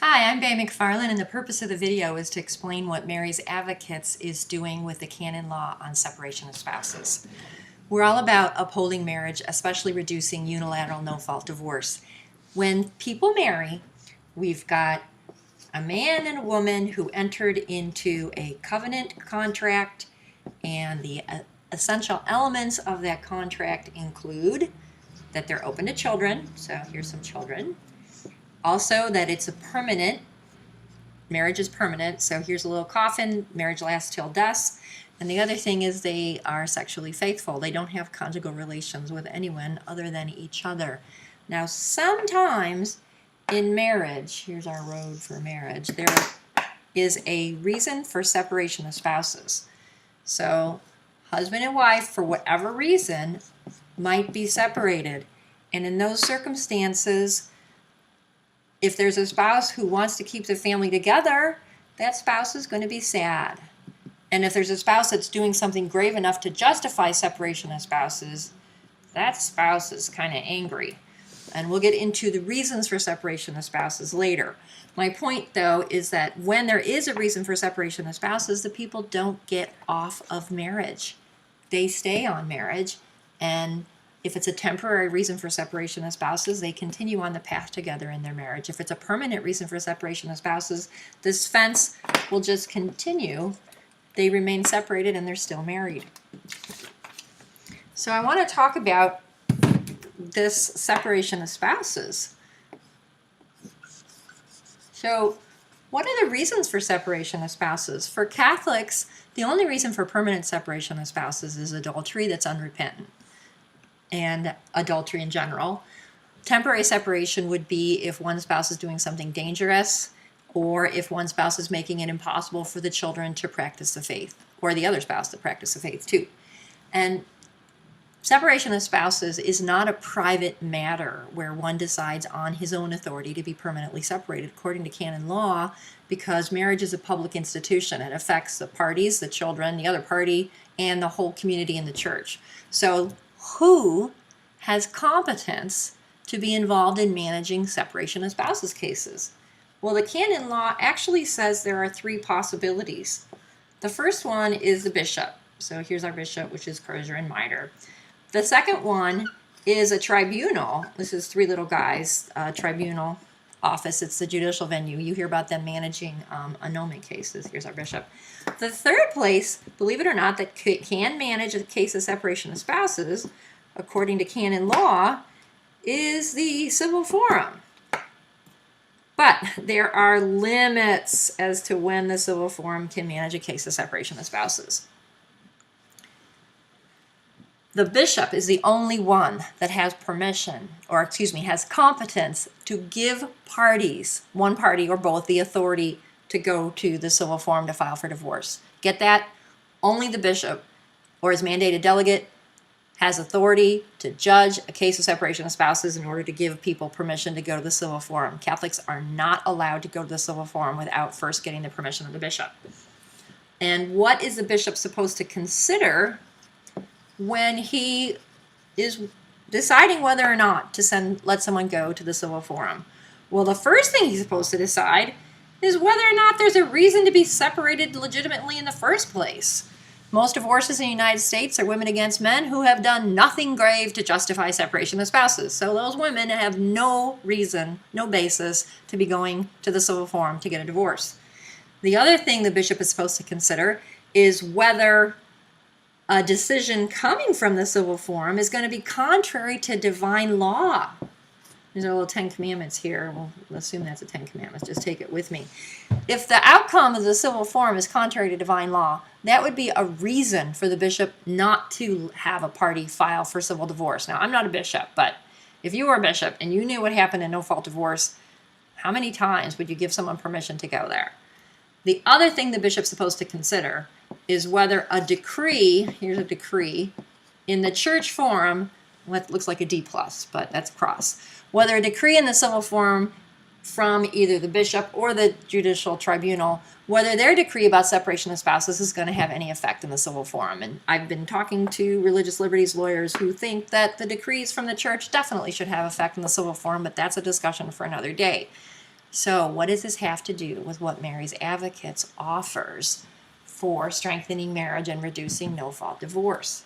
Hi, I'm Bay McFarland, and the purpose of the video is to explain what Mary's Advocates is doing with the canon law on separation of spouses. We're all about upholding marriage, especially reducing unilateral no-fault divorce. When people marry, we've got a man and a woman who entered into a covenant contract, and the essential elements of that contract include that they're open to children, so here's some children. Also, that it's a permanent, marriage is permanent, so here's a little coffin, marriage lasts till death. And the other thing is they are sexually faithful. They don't have conjugal relations with anyone other than each other. Now, sometimes in marriage, here's our road for marriage, there is a reason for separation of spouses. So, husband and wife, for whatever reason, might be separated. And in those circumstances, if there's a spouse who wants to keep the family together, that spouse is going to be sad. And if there's a spouse that's doing something grave enough to justify separation of spouses, that spouse is kind of angry. And we'll get into the reasons for separation of spouses later. My point, though, is that when there is a reason for separation of spouses, the people don't get off of marriage. They stay on marriage, and if it's a temporary reason for separation of spouses, they continue on the path together in their marriage. If it's a permanent reason for separation of spouses, this fence will just continue. They remain separated and they're still married. So I want to talk about this separation of spouses. So what are the reasons for separation of spouses? For Catholics, the only reason for permanent separation of spouses is adultery that's unrepentant, and adultery in general. Temporary separation would be if one spouse is doing something dangerous, or if one spouse is making it impossible for the children to practice the faith, or the other spouse to practice the faith too. And separation of spouses is not a private matter where one decides on his own authority to be permanently separated according to canon law, because marriage is a public institution. It affects the parties, the children, the other party, and the whole community in the church. So who has competence to be involved in managing separation of spouses cases? Well, the canon law actually says there are three possibilities. The first one is the bishop. So here's our bishop, which is crozier and mitre. The second one is a tribunal. This is three little guys, tribunal office. It's the judicial venue. You hear about them managing annulment cases. Here's our bishop. The third place, believe it or not, that can manage a case of separation of spouses, according to canon law, is the civil forum. But there are limits as to when the civil forum can manage a case of separation of spouses. The bishop is the only one that has permission, or has competence to give parties, one party or both, the authority to go to the civil forum to file for divorce. Get that? Only the bishop or his mandated delegate has authority to judge a case of separation of spouses in order to give people permission to go to the civil forum. Catholics are not allowed to go to the civil forum without first getting the permission of the bishop. And what is the bishop supposed to consider when he is deciding whether or not to let someone go to the civil forum? Well, the first thing he's supposed to decide is whether or not there's a reason to be separated legitimately in the first place. Most divorces in the United States are women against men who have done nothing grave to justify separation of spouses. So those women have no reason, no basis to be going to the civil forum to get a divorce. The other thing the bishop is supposed to consider is whether a decision coming from the civil forum is going to be contrary to divine law. There's a little 10 Commandments here. We'll assume that's the 10 Commandments. Just take it with me. If the outcome of the civil forum is contrary to divine law, that would be a reason for the bishop not to have a party file for civil divorce. Now, I'm not a bishop, but if you were a bishop and you knew what happened in no-fault divorce, how many times would you give someone permission to go there? The other thing the bishop's supposed to consider is whether a decree, here's a decree, in the church forum, what looks like a D+, but that's cross, whether a decree in the civil forum from either the bishop or the judicial tribunal, whether their decree about separation of spouses is going to have any effect in the civil forum. And I've been talking to religious liberties lawyers who think that the decrees from the church definitely should have effect in the civil forum, but that's a discussion for another day. So what does this have to do with what Mary's Advocates offers for strengthening marriage and reducing no-fault divorce?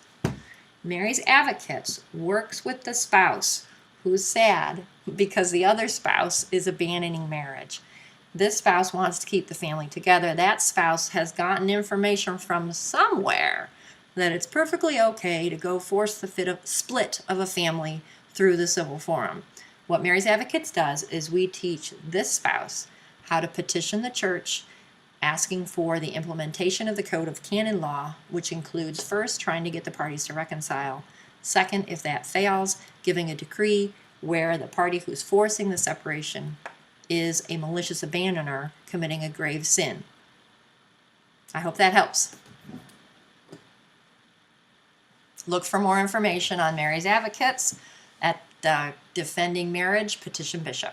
Mary's Advocates works with the spouse who's sad because the other spouse is abandoning marriage. This spouse wants to keep the family together. That spouse has gotten information from somewhere that it's perfectly okay to go force the split of a family through the civil forum. What Mary's Advocates does is we teach this spouse how to petition the church, asking for the implementation of the Code of Canon Law, which includes first trying to get the parties to reconcile. Second, if that fails, giving a decree where the party who's forcing the separation is a malicious abandoner committing a grave sin. I hope that helps. Look for more information on Mary's Advocates at Defending Marriage, Petition Bishop.